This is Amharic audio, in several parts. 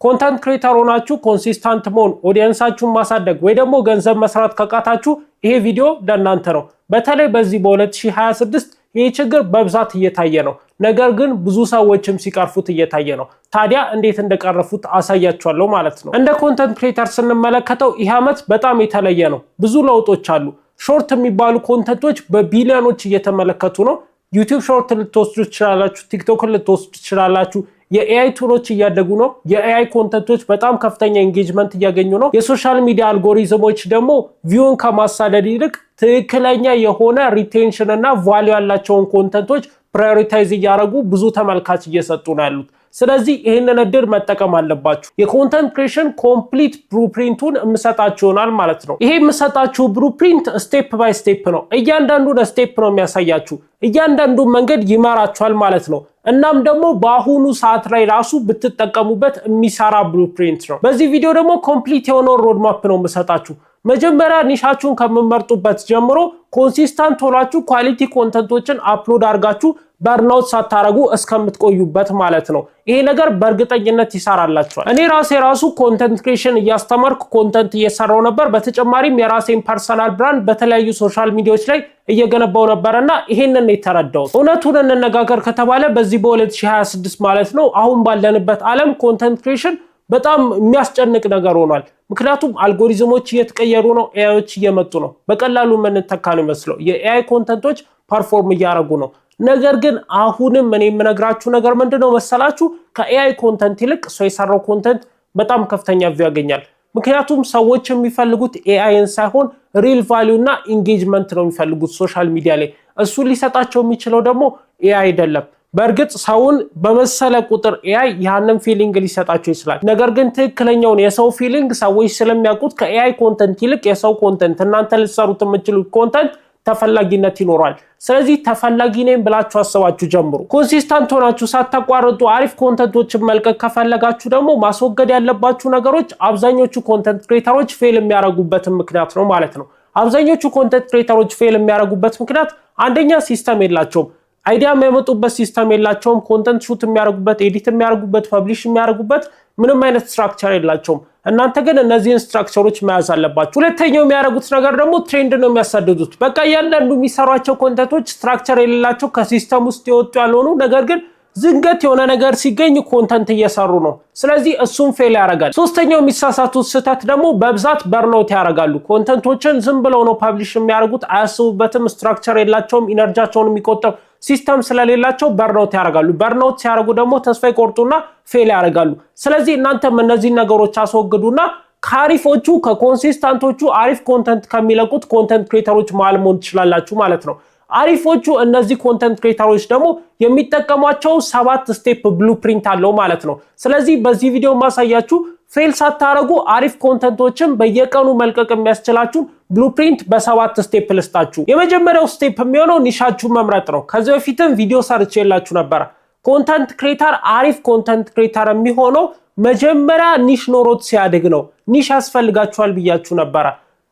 ኮንተንት ክሬተር ሆናችሁ ኮንሲስታንት መሆን ኦዲየንሳችሁን ማሳደግ ወይ ደግሞ ገንዘብ መስራት ከቃታችሁ ይሄ ቪዲዮ ለእናንተ ነው። በተለይ በዚህ በ2026 ይሄ ችግር በብዛት እየታየ ነው። ነገር ግን ብዙ ሰዎችም ሲቀርፉት እየታየ ነው። ታዲያ እንዴት እንደቀረፉት አሳያችኋለሁ ማለት ነው። እንደ ኮንተንት ክሬተር ስንመለከተው ይህ ዓመት በጣም የተለየ ነው። ብዙ ለውጦች አሉ። ሾርት የሚባሉ ኮንተንቶች በቢሊዮኖች እየተመለከቱ ነው። ዩቲዩብ ሾርት ልትወስዱ ትችላላችሁ፣ ቲክቶክን ልትወስዱ ትችላላችሁ። የኤአይ ቱሎች እያደጉ ነው። የኤአይ ኮንተንቶች በጣም ከፍተኛ ኤንጌጅመንት እያገኙ ነው። የሶሻል ሚዲያ አልጎሪዝሞች ደግሞ ቪውን ከማሳደድ ይልቅ ትክክለኛ የሆነ ሪቴንሽን እና ቫልዩ ያላቸውን ኮንተንቶች ፕራዮሪታይዝ እያደረጉ ብዙ ተመልካች እየሰጡ ነው ያሉት። ስለዚህ ይህንን እድል መጠቀም አለባችሁ። የኮንተንት ክሬሽን ኮምፕሊት ብሉፕሪንቱን የምሰጣችሁ ይሆናል ማለት ነው። ይሄ የምሰጣችሁ ብሉፕሪንት ስቴፕ ባይ ስቴፕ ነው። እያንዳንዱን ስቴፕ ነው የሚያሳያችሁ። እያንዳንዱን መንገድ ይመራችኋል ማለት ነው። እናም ደግሞ በአሁኑ ሰዓት ላይ ራሱ ብትጠቀሙበት የሚሰራ ብሉፕሪንት ነው። በዚህ ቪዲዮ ደግሞ ኮምፕሊት የሆነውን ሮድማፕ ነው የምሰጣችሁ። መጀመሪያ ኒሻችሁን ከምመርጡበት ጀምሮ ኮንሲስታንት ሆናችሁ ኳሊቲ ኮንተንቶችን አፕሎድ አድርጋችሁ በርናውት ሳታረጉ እስከምትቆዩበት ማለት ነው። ይሄ ነገር በእርግጠኝነት ይሰራላችኋል። እኔ ራሱ ኮንተንት ክሬሽን እያስተማርኩ ኮንተንት እየሰራው ነበር። በተጨማሪም የራሴን ፐርሰናል ብራንድ በተለያዩ ሶሻል ሚዲያዎች ላይ እየገነባው ነበርና ይሄንን የተረዳሁት። እውነቱን እንነጋገር ከተባለ በዚህ በ2026 ማለት ነው አሁን ባለንበት ዓለም ኮንተንት ክሬሽን በጣም የሚያስጨንቅ ነገር ሆኗል። ምክንያቱም አልጎሪዝሞች እየተቀየሩ ነው፣ ኤአይዎች እየመጡ ነው። በቀላሉ የምንተካ ነው ይመስለው የኤአይ ኮንተንቶች ፐርፎርም እያደረጉ ነው። ነገር ግን አሁንም እኔ የምነግራችሁ ነገር ምንድነው መሰላችሁ? ከኤአይ ኮንተንት ይልቅ ሰው የሰራው ኮንተንት በጣም ከፍተኛ ቪው ያገኛል። ምክንያቱም ሰዎች የሚፈልጉት ኤአይን ሳይሆን ሪል ቫልዩ እና ኢንጌጅመንት ነው የሚፈልጉት ሶሻል ሚዲያ ላይ። እሱን ሊሰጣቸው የሚችለው ደግሞ ኤአይ አይደለም። በእርግጥ ሰውን በመሰለ ቁጥር ኤአይ ያንን ፊሊንግ ሊሰጣቸው ይችላል። ነገር ግን ትክክለኛውን የሰው ፊሊንግ ሰዎች ስለሚያውቁት ከኤአይ ኮንተንት ይልቅ የሰው ኮንተንት እናንተ ልትሰሩት የምትችሉት ኮንተንት ተፈላጊነት ይኖራል። ስለዚህ ተፈላጊ ነኝ ብላችሁ አስባችሁ ጀምሩ። ኮንሲስታንት ሆናችሁ ሳታቋርጡ አሪፍ ኮንተንቶችን መልቀቅ ከፈለጋችሁ ደግሞ ማስወገድ ያለባችሁ ነገሮች አብዛኞቹ ኮንተንት ክሬተሮች ፌል የሚያደርጉበትን ምክንያት ነው ማለት ነው። አብዛኞቹ ኮንተንት ክሬተሮች ፌል የሚያደርጉበት ምክንያት አንደኛ ሲስተም የላቸውም። አይዲያ የሚያመጡበት ሲስተም የላቸውም። ኮንተንት ሹት የሚያደርጉበት፣ ኤዲት የሚያደርጉበት፣ ፐብሊሽ የሚያደርጉበት ምንም አይነት ስትራክቸር የላቸውም። እናንተ ግን እነዚህን ስትራክቸሮች መያዝ አለባችሁ። ሁለተኛው የሚያደርጉት ነገር ደግሞ ትሬንድ ነው የሚያሳድዱት። በቃ እያንዳንዱ የሚሰሯቸው ኮንተንቶች ስትራክቸር የሌላቸው ከሲስተም ውስጥ የወጡ ያልሆኑ ነገር ግን ዝንገት የሆነ ነገር ሲገኝ ኮንተንት እየሰሩ ነው። ስለዚህ እሱም ፌል ያደርጋል። ሶስተኛው የሚሳሳቱት ስህተት ደግሞ በብዛት በርናውት ያደርጋሉ። ኮንተንቶችን ዝም ብለው ነው ፐብሊሽ የሚያደርጉት፣ አያስቡበትም፣ ስትራክቸር የላቸውም፣ ኢነርጂያቸውን የሚቆጠብ ሲስተም ስለሌላቸው በርናውት ያደርጋሉ። በርናውት ሲያደርጉ ደግሞ ተስፋ ይቆርጡና ፌል ያደርጋሉ። ስለዚህ እናንተም እነዚህ ነገሮች አስወግዱና ከአሪፎቹ ከኮንሲስታንቶቹ አሪፍ ኮንተንት ከሚለቁት ኮንተንት ክሬተሮች መሃል መሆን ትችላላችሁ ማለት ነው። አሪፎቹ እነዚህ ኮንተንት ክሬተሮች ደግሞ የሚጠቀሟቸው 7 ስቴፕ ብሉፕሪንት አለው ማለት ነው። ስለዚህ በዚህ ቪዲዮ ማሳያችሁ ፌል ሳታረጉ አሪፍ ኮንተንቶችን በየቀኑ መልቀቅ የሚያስችላችሁ ብሉፕሪንት በ7 ስቴፕ ልስጣችሁ። የመጀመሪያው ስቴፕ የሚሆነው ኒሻችሁ መምረጥ ነው። ከዚህ በፊትም ቪዲዮ ሰርቼላችሁ ነበር። ኮንተንት ክሬተር አሪፍ ኮንተንት ክሬተር የሚሆነው መጀመሪያ ኒሽ ኖሮት ሲያድግ ነው። ኒሽ ያስፈልጋችኋል ብያችሁ ነበር።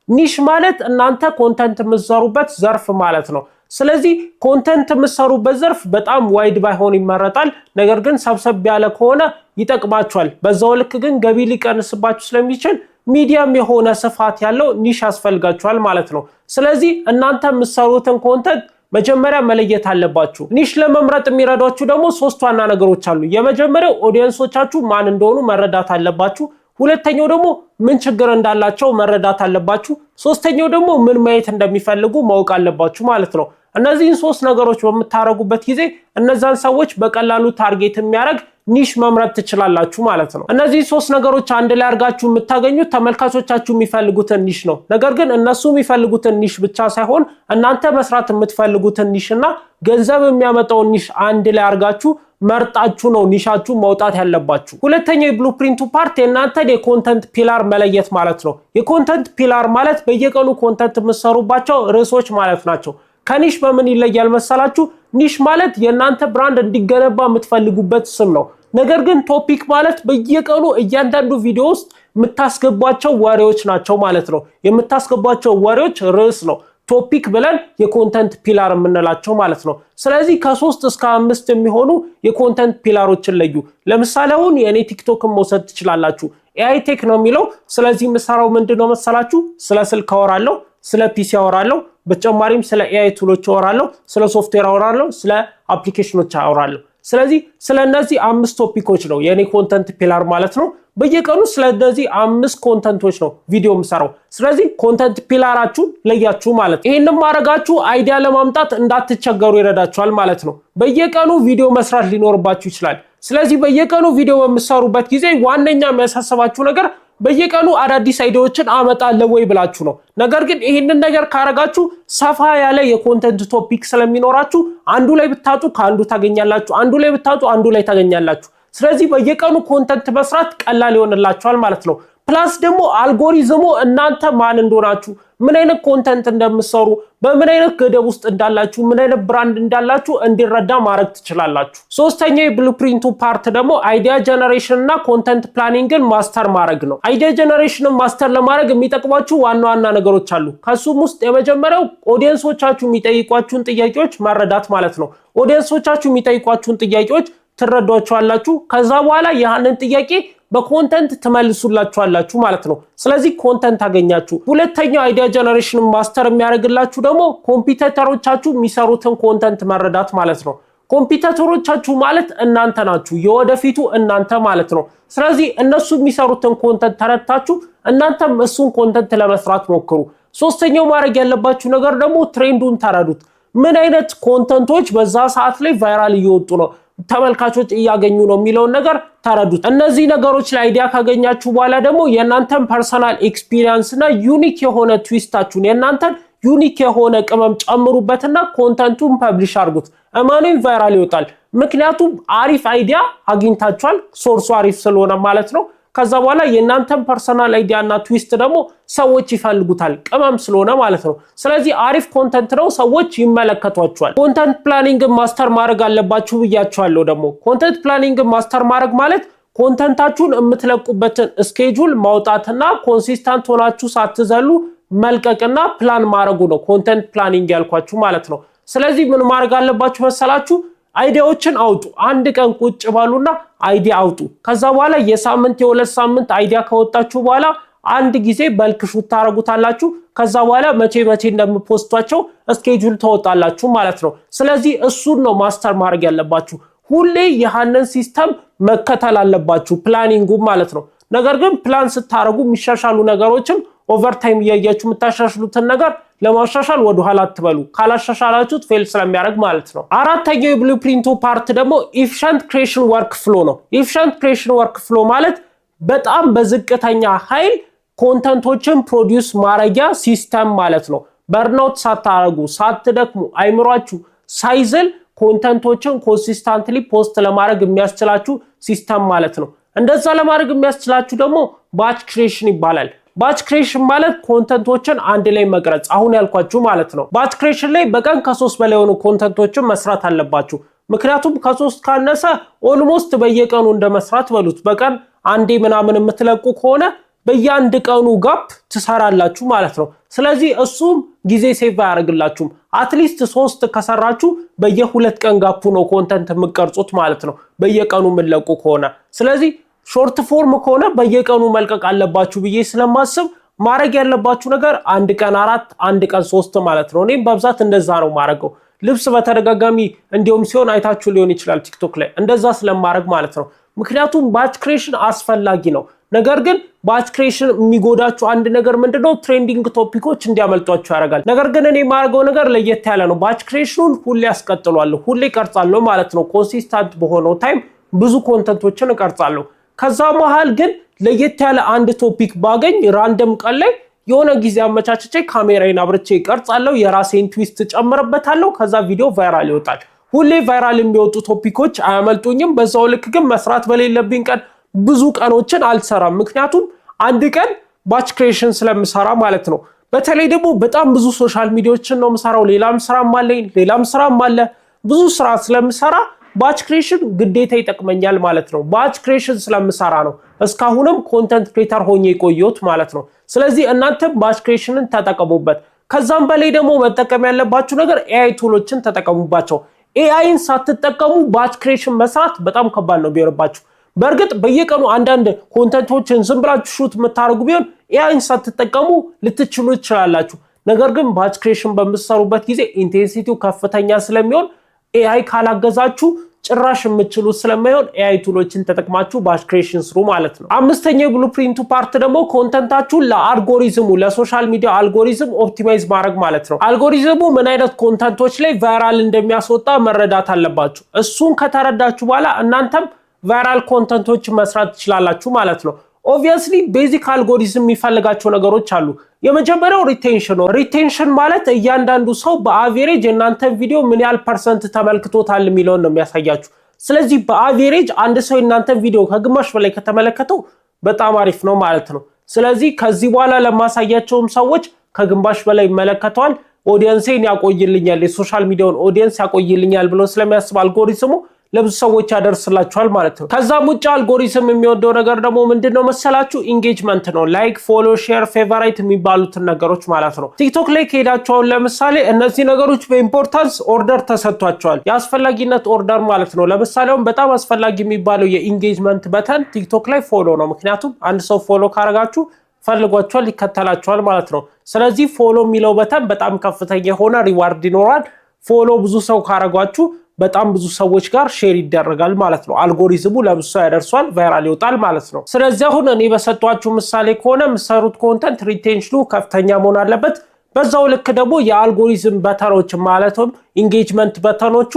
ኒሽ ማለት እናንተ ኮንተንት የምትሰሩበት ዘርፍ ማለት ነው። ስለዚህ ኮንተንት የምትሰሩበት ዘርፍ በጣም ዋይድ ባይሆን ይመረጣል። ነገር ግን ሰብሰብ ያለ ከሆነ ይጠቅማችኋል። በዛው ልክ ግን ገቢ ሊቀንስባችሁ ስለሚችል ሚዲየም የሆነ ስፋት ያለው ኒሽ ያስፈልጋችኋል ማለት ነው። ስለዚህ እናንተ የምትሰሩትን ኮንተንት መጀመሪያ መለየት አለባችሁ። ኒሽ ለመምረጥ የሚረዷችሁ ደግሞ 3 ዋና ነገሮች አሉ። የመጀመሪያው ኦዲየንሶቻችሁ ማን እንደሆኑ መረዳት አለባችሁ። ሁለተኛው ደግሞ ምን ችግር እንዳላቸው መረዳት አለባችሁ። ሶስተኛው ደግሞ ምን ማየት እንደሚፈልጉ ማወቅ አለባችሁ ማለት ነው። እነዚህን 3 ነገሮች በምታረጉበት ጊዜ እነዛን ሰዎች በቀላሉ ታርጌት የሚያደርግ ኒሽ መምረጥ ትችላላችሁ ማለት ነው። እነዚህ 3 ነገሮች አንድ ላይ አድርጋችሁ የምታገኙት ተመልካቾቻችሁ የሚፈልጉትን ኒሽ ነው። ነገር ግን እነሱ የሚፈልጉትን ኒሽ ብቻ ሳይሆን እናንተ መስራት የምትፈልጉትን ኒሽ እና ገንዘብ የሚያመጣውን ኒሽ አንድ ላይ አድርጋችሁ መርጣችሁ ነው ኒሻችሁ ማውጣት ያለባችሁ። ሁለተኛው የብሉፕሪንቱ ፓርት የእናንተን የኮንተንት ፒላር መለየት ማለት ነው። የኮንተንት ፒላር ማለት በየቀኑ ኮንተንት የምትሰሩባቸው ርዕሶች ማለት ናቸው። ከኒሽ በምን ይለያል መሰላችሁ? ኒሽ ማለት የእናንተ ብራንድ እንዲገነባ የምትፈልጉበት ስም ነው። ነገር ግን ቶፒክ ማለት በየቀኑ እያንዳንዱ ቪዲዮ ውስጥ የምታስገቧቸው ወሬዎች ናቸው ማለት ነው። የምታስገቧቸው ወሬዎች ርዕስ ነው። ቶፒክ ብለን የኮንተንት ፒላር የምንላቸው ማለት ነው። ስለዚህ ከ3 እስከ 5 የሚሆኑ የኮንተንት ፒላሮችን ለዩ። ለምሳሌ አሁን የኔ ቲክቶክን መውሰድ ትችላላችሁ። ኤአይ ቴክ ነው የሚለው። ስለዚህ የምሰራው ምንድነው መሰላችሁ? ስለ ስልክ አወራለሁ፣ ስለ ፒሲ አወራለሁ፣ በተጨማሪም ስለ ኤአይ ቱሎች አወራለሁ፣ ስለ ሶፍትዌር አወራለሁ፣ ስለ አፕሊኬሽኖች አወራለሁ። ስለዚህ ስለነዚህ 5 ቶፒኮች ነው የኔ ኮንተንት ፒላር ማለት ነው። በየቀኑ ስለነዚህ 5 ኮንተንቶች ነው ቪዲዮ የምሰራው። ስለዚህ ኮንተንት ፒላራችሁን ለያችሁ ማለት ነው። ይሄንን ማድረጋችሁ አይዲያ ለማምጣት እንዳትቸገሩ ይረዳችኋል ማለት ነው። በየቀኑ ቪዲዮ መስራት ሊኖርባችሁ ይችላል። ስለዚህ በየቀኑ ቪዲዮ በምትሰሩበት ጊዜ ዋነኛ የሚያሳስባችሁ ነገር በየቀኑ አዳዲስ አይዲያዎችን አመጣለሁ ወይ ብላችሁ ነው። ነገር ግን ይሄንን ነገር ካረጋችሁ ሰፋ ያለ የኮንተንት ቶፒክ ስለሚኖራችሁ አንዱ ላይ ብታጡ ከአንዱ ታገኛላችሁ፣ አንዱ ላይ ብታጡ አንዱ ላይ ታገኛላችሁ። ስለዚህ በየቀኑ ኮንተንት መስራት ቀላል ይሆንላችኋል ማለት ነው። ፕላስ ደግሞ አልጎሪዝሙ እናንተ ማን እንደሆናችሁ፣ ምን አይነት ኮንተንት እንደምትሰሩ፣ በምን አይነት ገደብ ውስጥ እንዳላችሁ፣ ምን አይነት ብራንድ እንዳላችሁ እንዲረዳ ማድረግ ትችላላችሁ። ሶስተኛው የብሉፕሪንቱ ፓርት ደግሞ አይዲያ ጀነሬሽን እና ኮንተንት ፕላኒንግን ማስተር ማድረግ ነው። አይዲያ ጀነሬሽንን ማስተር ለማድረግ የሚጠቅሟችሁ ዋና ዋና ነገሮች አሉ። ከሱም ውስጥ የመጀመሪያው ኦዲየንሶቻችሁ የሚጠይቋችሁን ጥያቄዎች መረዳት ማለት ነው። ኦዲየንሶቻችሁ የሚጠይቋችሁን ጥያቄዎች ትረዷቸዋላችሁ። ከዛ በኋላ ያንን ጥያቄ በኮንተንት ትመልሱላችኋላችሁ ማለት ነው። ስለዚህ ኮንተንት አገኛችሁ። ሁለተኛው አይዲያ ጀነሬሽን ማስተር የሚያደርግላችሁ ደግሞ ኮምፒቲተሮቻችሁ የሚሰሩትን ኮንተንት መረዳት ማለት ነው። ኮምፒቲተሮቻችሁ ማለት እናንተ ናችሁ፣ የወደፊቱ እናንተ ማለት ነው። ስለዚህ እነሱ የሚሰሩትን ኮንተንት ተረድታችሁ እናንተም እሱን ኮንተንት ለመስራት ሞክሩ። ሶስተኛው ማድረግ ያለባችሁ ነገር ደግሞ ትሬንዱን ተረዱት። ምን አይነት ኮንተንቶች በዛ ሰዓት ላይ ቫይራል እየወጡ ነው፣ ተመልካቾች እያገኙ ነው የሚለውን ነገር ተረዱት። እነዚህ ነገሮች ላይ አይዲያ ካገኛችሁ በኋላ ደግሞ የእናንተን ፐርሰናል ኤክስፒሪየንስ እና ዩኒክ የሆነ ትዊስታችሁን የእናንተን ዩኒክ የሆነ ቅመም ጨምሩበትና ኮንተንቱን ፐብሊሽ አድርጉት። እማኑኝ ቫይራል ይወጣል። ምክንያቱም አሪፍ አይዲያ አግኝታችኋል፣ ሶርሱ አሪፍ ስለሆነ ማለት ነው። ከዛ በኋላ የእናንተን ፐርሰናል አይዲያ እና ትዊስት ደግሞ ሰዎች ይፈልጉታል፣ ቅመም ስለሆነ ማለት ነው። ስለዚህ አሪፍ ኮንተንት ነው፣ ሰዎች ይመለከቷችኋል። ኮንተንት ፕላኒንግ ማስተር ማድረግ አለባችሁ ብያችኋለሁ። ደግሞ ኮንተንት ፕላኒንግ ማስተር ማድረግ ማለት ኮንተንታችሁን የምትለቁበትን ስኬጁል ማውጣትና ኮንሲስታንት ሆናችሁ ሳትዘሉ መልቀቅና ፕላን ማድረጉ ነው ኮንተንት ፕላኒንግ ያልኳችሁ ማለት ነው። ስለዚህ ምን ማድረግ አለባችሁ መሰላችሁ? አይዲያዎችን አውጡ። አንድ ቀን ቁጭ ባሉና አይዲያ አውጡ። ከዛ በኋላ የሳምንት የሁለት ሳምንት አይዲያ ከወጣችሁ በኋላ አንድ ጊዜ በልክ ሹት ታረጉታላችሁ። ከዛ በኋላ መቼ እንደምፖስቷቸው ስኬጁል ተወጣላችሁ ማለት ነው። ስለዚህ እሱን ነው ማስተር ማድረግ ያለባችሁ። ሁሌ የሃንን ሲስተም መከተል አለባችሁ፣ ፕላኒንጉ ማለት ነው። ነገር ግን ፕላን ስታረጉ የሚሻሻሉ ነገሮችን ኦቨርታይም እያያችሁ የምታሻሽሉትን ነገር ለማሻሻል ወደ ኋላ አትበሉ። ካላሻሻላችሁት ፌል ስለሚያደርግ ማለት ነው። አራተኛው የብሉፕሪንቱ ፓርት ደግሞ ኤፊሺየንት ክሬሽን ወርክ ፍሎ ነው። ኤፊሺየንት ክሬሽን ወርክ ፍሎ ማለት በጣም በዝቅተኛ ኃይል ኮንተንቶችን ፕሮዲዩስ ማድረጊያ ሲስተም ማለት ነው። በርናውት ሳታረጉ ሳትደክሙ አይምሯችሁ ሳይዝል ኮንተንቶችን ኮንሲስታንትሊ ፖስት ለማድረግ የሚያስችላችሁ ሲስተም ማለት ነው። እንደዛ ለማድረግ የሚያስችላችሁ ደግሞ ባች ክሬሽን ይባላል። ባች ክሬሽን ማለት ኮንተንቶችን አንድ ላይ መቅረጽ፣ አሁን ያልኳችሁ ማለት ነው። ባች ክሬሽን ላይ በቀን ከ3 በላይ የሆኑ ኮንተንቶችን መስራት አለባችሁ። ምክንያቱም ከ3 ካነሰ ኦልሞስት በየቀኑ እንደመስራት በሉት። በቀን አንዴ ምናምን የምትለቁ ከሆነ በየአንድ ቀኑ ጋፕ ትሰራላችሁ ማለት ነው። ስለዚህ እሱም ጊዜ ሴቭ አያደርግላችሁም። አትሊስት 3 ከሰራችሁ በየ2 ቀን ጋፑ ነው ኮንተንት የምትቀርጹት ማለት ነው፣ በየቀኑ የምትለቁ ከሆነ። ስለዚህ ሾርት ፎርም ከሆነ በየቀኑ መልቀቅ አለባችሁ ብዬ ስለማስብ ማድረግ ያለባችሁ ነገር አንድ ቀን 4 አንድ ቀን 3 ማለት ነው። እኔም በብዛት እንደዛ ነው ማድረገው። ልብስ በተደጋጋሚ እንዲሁም ሲሆን አይታችሁ ሊሆን ይችላል ቲክቶክ ላይ፣ እንደዛ ስለማድረግ ማለት ነው። ምክንያቱም ባች ክሬሽን አስፈላጊ ነው። ነገር ግን ባች ክሬሽን የሚጎዳችሁ አንድ ነገር ምንድነው? ትሬንዲንግ ቶፒኮች እንዲያመልጧችሁ ያደርጋል። ነገር ግን እኔ የማደርገው ነገር ለየት ያለ ነው። ባች ክሬሽኑን ሁሌ አስቀጥላለሁ፣ ሁሌ ቀርጻለሁ ማለት ነው። ኮንሲስታንት በሆነው ታይም ብዙ ኮንተንቶችን እቀርጻለሁ። ከዛ መሃል ግን ለየት ያለ አንድ ቶፒክ ባገኝ ራንደም ቀን ላይ የሆነ ጊዜ አመቻችቼ ካሜራዬን አብርቼ እቀርጻለሁ፣ የራሴን ትዊስት ጨምርበታለሁ። ከዛ ቪዲዮ ቫይራል ይወጣል። ሁሌ ቫይራል የሚወጡ ቶፒኮች አያመልጡኝም። በዛው ልክ ግን መስራት በሌለብኝ ቀን ብዙ ቀኖችን አልሰራም። ምክንያቱም አንድ ቀን ባች ክሬሽን ስለምሰራ ማለት ነው። በተለይ ደግሞ በጣም ብዙ ሶሻል ሚዲያዎችን ነው የምሰራው። ሌላም ስራም አለ። ብዙ ስራ ስለምሰራ ባች ክሬሽን ግዴታ ይጠቅመኛል ማለት ነው። ባች ክሬሽን ስለምሰራ ነው እስካሁንም ኮንተንት ክሬተር ሆኜ የቆየሁት ማለት ነው። ስለዚህ እናንተም ባች ክሬሽንን ተጠቀሙበት። ከዛም በላይ ደግሞ መጠቀም ያለባችሁ ነገር ኤአይ ቱሎችን ተጠቀሙባቸው። ኤአይን ሳትጠቀሙ ባች ክሬሽን መስራት በጣም ከባድ ነው ቢሆንባችሁ። በእርግጥ በየቀኑ አንዳንድ ኮንተንቶችን ዝም ብላችሁ ሹት የምታደርጉ ቢሆን ኤአይን ሳትጠቀሙ ልትችሉ ትችላላችሁ። ነገር ግን ባች ክሬሽን በምትሰሩበት ጊዜ ኢንቴንሲቲው ከፍተኛ ስለሚሆን ኤአይ ካላገዛችሁ ጭራሽ የምትችሉት ስለማይሆን ኤአይ ቱሎችን ተጠቅማችሁ ባች ክሬሽን ስሩ ማለት ነው። አምስተኛው ብሉፕሪንቱ ፓርት ደግሞ ኮንተንታችሁን ለአልጎሪዝሙ ለሶሻል ሚዲያ አልጎሪዝም ኦፕቲማይዝ ማድረግ ማለት ነው። አልጎሪዝሙ ምን አይነት ኮንተንቶች ላይ ቫይራል እንደሚያስወጣ መረዳት አለባችሁ። እሱን ከተረዳችሁ በኋላ እናንተም ቫይራል ኮንተንቶችን መስራት ትችላላችሁ ማለት ነው። ኦብቪየስሊ ቤዚክ አልጎሪዝም የሚፈልጋቸው ነገሮች አሉ። የመጀመሪያው ሪቴንሽን ነው። ሪቴንሽን ማለት እያንዳንዱ ሰው በአቬሬጅ የእናንተን ቪዲዮ ምን ያህል ፐርሰንት ተመልክቶታል የሚለውን ነው የሚያሳያችሁ። ስለዚህ በአቬሬጅ አንድ ሰው የእናንተን ቪዲዮ ከግማሽ በላይ ከተመለከተው በጣም አሪፍ ነው ማለት ነው። ስለዚህ ከዚህ በኋላ ለማሳያቸውም ሰዎች ከግማሽ በላይ ይመለከተዋል፣ ኦዲየንሴን ያቆይልኛል፣ የሶሻል ሚዲያውን ኦዲየንስ ያቆይልኛል ብሎ ስለሚያስብ አልጎሪዝሙ ለብዙ ሰዎች ያደርስላችኋል ማለት ነው። ከዛም ውጭ አልጎሪዝም የሚወደው ነገር ደግሞ ምንድነው መሰላችሁ? ኢንጌጅመንት ነው። ላይክ፣ ፎሎ፣ ሼር፣ ፌቨራይት የሚባሉትን ነገሮች ማለት ነው። ቲክቶክ ላይ ከሄዳችሁ ለምሳሌ እነዚህ ነገሮች በኢምፖርታንስ ኦርደር ተሰጥቷቸዋል። የአስፈላጊነት ኦርደር ማለት ነው። ለምሳሌ በጣም አስፈላጊ የሚባለው የኢንጌጅመንት በተን ቲክቶክ ላይ ፎሎ ነው። ምክንያቱም አንድ ሰው ፎሎ ካረጋችሁ ፈልጓቸዋል፣ ይከተላቸዋል ማለት ነው። ስለዚህ ፎሎ የሚለው በተን በጣም ከፍተኛ የሆነ ሪዋርድ ይኖራል። ፎሎ ብዙ ሰው ካረጓችሁ በጣም ብዙ ሰዎች ጋር ሼር ይደረጋል ማለት ነው። አልጎሪዝሙ ለብዙ ሰው ያደርሷል፣ ቫይራል ይወጣል ማለት ነው። ስለዚህ አሁን እኔ በሰጧችሁ ምሳሌ ከሆነ የምትሰሩት ኮንተንት ሪቴንሽኑ ከፍተኛ መሆን አለበት። በዛው ልክ ደግሞ የአልጎሪዝም በተኖች ማለትም ኢንጌጅመንት በተኖቹ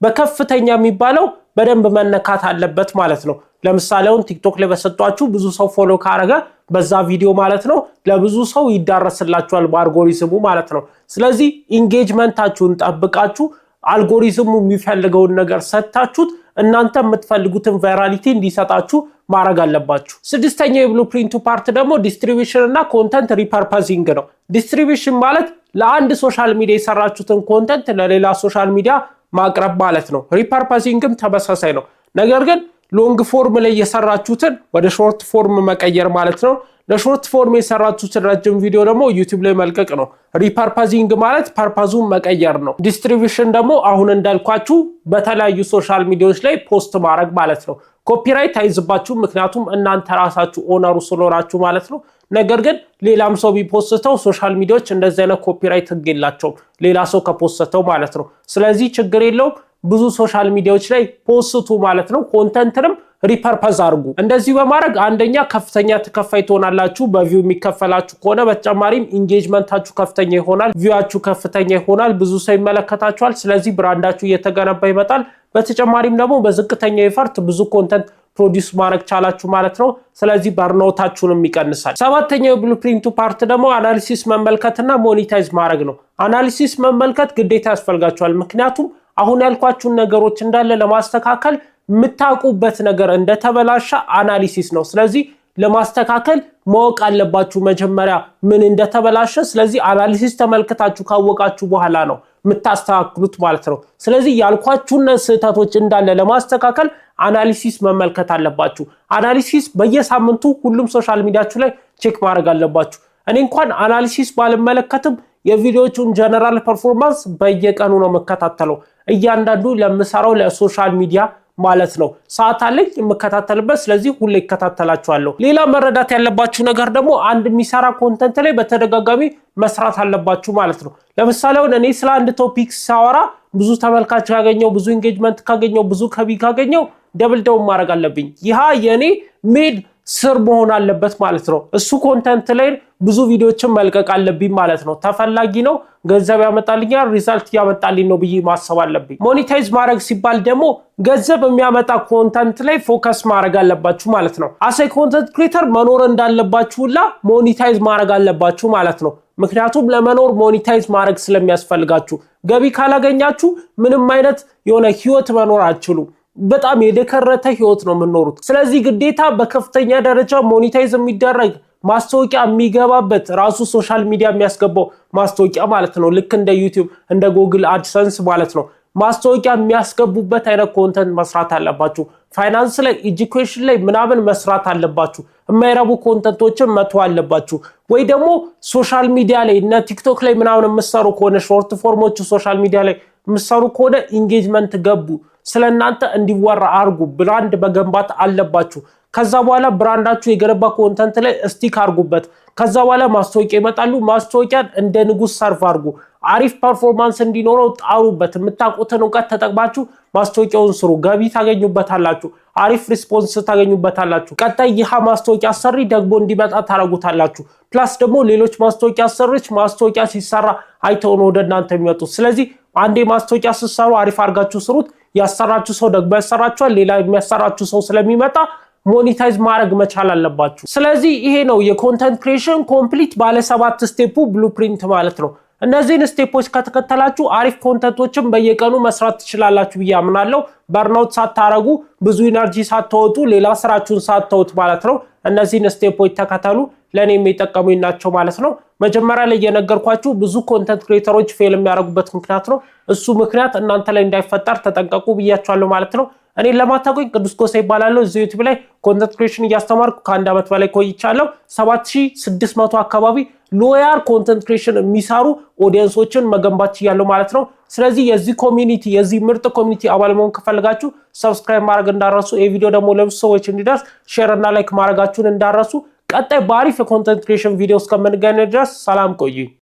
በከፍተኛ የሚባለው በደንብ መነካት አለበት ማለት ነው። ለምሳሌ አሁን ቲክቶክ ላይ በሰጧችሁ ብዙ ሰው ፎሎ ካረገ በዛ ቪዲዮ ማለት ነው ለብዙ ሰው ይዳረስላችኋል በአልጎሪዝሙ ማለት ነው። ስለዚህ ኢንጌጅመንታችሁን ጠብቃችሁ አልጎሪዝሙ የሚፈልገውን ነገር ሰጥታችሁት እናንተ የምትፈልጉትን ቫይራሊቲ እንዲሰጣችሁ ማድረግ አለባችሁ። ስድስተኛው የብሉፕሪንቱ ፓርት ደግሞ ዲስትሪቢዩሽን እና ኮንተንት ሪፐርፐዚንግ ነው። ዲስትሪቢዩሽን ማለት ለአንድ ሶሻል ሚዲያ የሰራችሁትን ኮንተንት ለሌላ ሶሻል ሚዲያ ማቅረብ ማለት ነው። ሪፐርፐዚንግም ተመሳሳይ ነው። ነገር ግን ሎንግ ፎርም ላይ የሰራችሁትን ወደ ሾርት ፎርም መቀየር ማለት ነው። ለሾርት ፎርም የሰራችሁትን ረጅም ቪዲዮ ደግሞ ዩቲዩብ ላይ መልቀቅ ነው። ሪፐርፐዚንግ ማለት ፐርፐዙን መቀየር ነው። ዲስትሪቢዩሽን ደግሞ አሁን እንዳልኳችሁ በተለያዩ ሶሻል ሚዲያዎች ላይ ፖስት ማድረግ ማለት ነው። ኮፒራይት አይዝባችሁ፣ ምክንያቱም እናንተ ራሳችሁ ኦነሩ ስለሆናችሁ ማለት ነው። ነገር ግን ሌላም ሰው ቢፖስተው ሶሻል ሚዲያዎች እንደዚህ አይነት ኮፒራይት ህግ የላቸውም፣ ሌላ ሰው ከፖስተው ማለት ነው። ስለዚህ ችግር የለውም፣ ብዙ ሶሻል ሚዲያዎች ላይ ፖስቱ ማለት ነው። ኮንተንትንም ሪፐርፐዝ አድርጉ። እንደዚህ በማድረግ አንደኛ ከፍተኛ ተከፋይ ትሆናላችሁ በቪው የሚከፈላችሁ ከሆነ፣ በተጨማሪም ኢንጌጅመንታችሁ ከፍተኛ ይሆናል፣ ቪዋችሁ ከፍተኛ ይሆናል፣ ብዙ ሰው ይመለከታችኋል። ስለዚህ ብራንዳችሁ እየተገነባ ይመጣል። በተጨማሪም ደግሞ በዝቅተኛ ኤፈርት ብዙ ኮንተንት ፕሮዲዩስ ማድረግ ቻላችሁ ማለት ነው። ስለዚህ በርኖታችሁንም ይቀንሳል። ሰባተኛው የብሉፕሪንቱ ፓርት ደግሞ አናሊሲስ መመልከትና ሞኔታይዝ ማድረግ ነው። አናሊሲስ መመልከት ግዴታ ያስፈልጋችኋል። ምክንያቱም አሁን ያልኳችሁን ነገሮች እንዳለ ለማስተካከል የምታውቁበት ነገር እንደተበላሸ አናሊሲስ ነው። ስለዚህ ለማስተካከል ማወቅ አለባችሁ መጀመሪያ ምን እንደተበላሸ። ስለዚህ አናሊሲስ ተመልክታችሁ ካወቃችሁ በኋላ ነው የምታስተካክሉት ማለት ነው። ስለዚህ ያልኳችሁን ስህተቶች እንዳለ ለማስተካከል አናሊሲስ መመልከት አለባችሁ። አናሊሲስ በየሳምንቱ ሁሉም ሶሻል ሚዲያችሁ ላይ ቼክ ማድረግ አለባችሁ። እኔ እንኳን አናሊሲስ ባልመለከትም የቪዲዮቹን ጀነራል ፐርፎርማንስ በየቀኑ ነው መከታተለው። እያንዳንዱ ለምሰራው ለሶሻል ሚዲያ ማለት ነው ሰዓት አለኝ የምከታተልበት። ስለዚህ ሁሌ እከታተላችኋለሁ። ሌላ መረዳት ያለባችሁ ነገር ደግሞ አንድ የሚሰራ ኮንተንት ላይ በተደጋጋሚ መስራት አለባችሁ ማለት ነው። ለምሳሌ እኔ ስለ አንድ ቶፒክ ሳወራ ብዙ ተመልካች ካገኘው፣ ብዙ ኢንጌጅመንት ካገኘው፣ ብዙ ከቢ ካገኘው ደብል ዳውን ማድረግ አለብኝ። ይሃ የኔ ሜድ ስር መሆን አለበት ማለት ነው። እሱ ኮንተንት ላይ ብዙ ቪዲዮችን መልቀቅ አለብኝ ማለት ነው። ተፈላጊ ነው፣ ገንዘብ ያመጣልኛል፣ ሪዛልት ያመጣልኝ ነው ብዬ ማሰብ አለብኝ። ሞኔታይዝ ማድረግ ሲባል ደግሞ ገንዘብ የሚያመጣ ኮንተንት ላይ ፎከስ ማድረግ አለባችሁ ማለት ነው። አሳይ ኮንተንት ክሬተር መኖር እንዳለባችሁላ ሞኔታይዝ ማድረግ አለባችሁ ማለት ነው። ምክንያቱም ለመኖር ሞኔታይዝ ማድረግ ስለሚያስፈልጋችሁ። ገቢ ካላገኛችሁ ምንም አይነት የሆነ ህይወት መኖር አትችሉም። በጣም የደከረተ ህይወት ነው የምኖሩት። ስለዚህ ግዴታ በከፍተኛ ደረጃ ሞኔታይዝ የሚደረግ ማስታወቂያ የሚገባበት ራሱ ሶሻል ሚዲያ የሚያስገባው ማስታወቂያ ማለት ነው። ልክ እንደ ዩቲዩብ እንደ ጉግል አድሰንስ ማለት ነው። ማስታወቂያ የሚያስገቡበት አይነት ኮንተንት መስራት አለባችሁ። ፋይናንስ ላይ ኤጁኬሽን ላይ ምናምን መስራት አለባችሁ። የማይረቡ ኮንተንቶችን መተው አለባችሁ። ወይ ደግሞ ሶሻል ሚዲያ ላይ እና ቲክቶክ ላይ ምናምን የምትሰሩ ከሆነ ሾርት ፎርሞች ሶሻል ሚዲያ ላይ የምትሰሩ ከሆነ ኢንጌጅመንት ገቡ፣ ስለናንተ እንዲወራ አርጉ። ብራንድ መገንባት አለባችሁ። ከዛ በኋላ ብራንዳችሁ የገነባ ኮንተንት ላይ ስቲክ አርጉበት። ከዛ በኋላ ማስታወቂያ ይመጣሉ። ማስታወቂያን እንደ ንጉስ ሰርፍ አርጉ። አሪፍ ፐርፎርማንስ እንዲኖረው ጣሩበት። የምታውቁትን እውቀት ተጠቅማችሁ ማስታወቂያውን ስሩ። ገቢ ታገኙበታላችሁ። አሪፍ ሪስፖንስ ታገኙበታላችሁ። ቀጣይ ይህ ማስታወቂያ አሰሪ ደግሞ እንዲመጣ ታረጉታላችሁ። ፕላስ ደግሞ ሌሎች ማስታወቂያ አሰሪዎች ማስታወቂያ ሲሰራ አይተው ነው ወደ እናንተ የሚመጡት። ስለዚህ አንዴ ማስታወቂያ ስትሰሩ አሪፍ አርጋችሁ ስሩት። ያሰራችሁ ሰው ደግሞ ያሰራችኋል። ሌላ የሚያሰራችሁ ሰው ስለሚመጣ ሞኔታይዝ ማድረግ መቻል አለባችሁ። ስለዚህ ይሄ ነው የኮንተንት ክሪኤሽን ኮምፕሊት ባለ 7 ስቴፑ ብሉፕሪንት ማለት ነው። እነዚህን ስቴፖች ከተከተላችሁ አሪፍ ኮንተንቶችን በየቀኑ መስራት ትችላላችሁ ብዬ አምናለሁ። በርናውት ሳታረጉ ብዙ ኢነርጂ ሳትወጡ ሌላ ስራችሁን ሳትተውት ማለት ነው። እነዚህን ስቴፖች ተከተሉ። ለኔ የሚጠቀሙኝ ናቸው ማለት ነው። መጀመሪያ ላይ የነገርኳችሁ ብዙ ኮንተንት ክሬተሮች ፌል የሚያደርጉበት ምክንያት ነው። እሱ ምክንያት እናንተ ላይ እንዳይፈጠር ተጠንቀቁ ብያችኋለሁ ማለት ነው። እኔ ለማታውቁኝ ቅዱስ ጎሳ ይባላለሁ። እዚህ ዩቲዩብ ላይ ኮንተንት ክሪኤሽን እያስተማርኩ ከአንድ ዓመት በላይ ቆይቻለሁ። 7600 አካባቢ ሎያል ኮንተንት ክሪኤሽን የሚሰሩ ኦዲየንሶችን መገንባት ችያለሁ ማለት ነው። ስለዚህ የዚህ ኮሚኒቲ የዚህ ምርጥ ኮሚኒቲ አባል መሆን ከፈልጋችሁ ሰብስክራይብ ማድረግ እንዳረሱ፣ ይህ ቪዲዮ ደግሞ ለብዙ ሰዎች እንዲደርስ ሼር እና ላይክ ማድረጋችሁን እንዳረሱ። ቀጣይ በአሪፍ የኮንተንት ክሪኤሽን ቪዲዮ እስከምንገናኝ ድረስ ሰላም ቆዩ።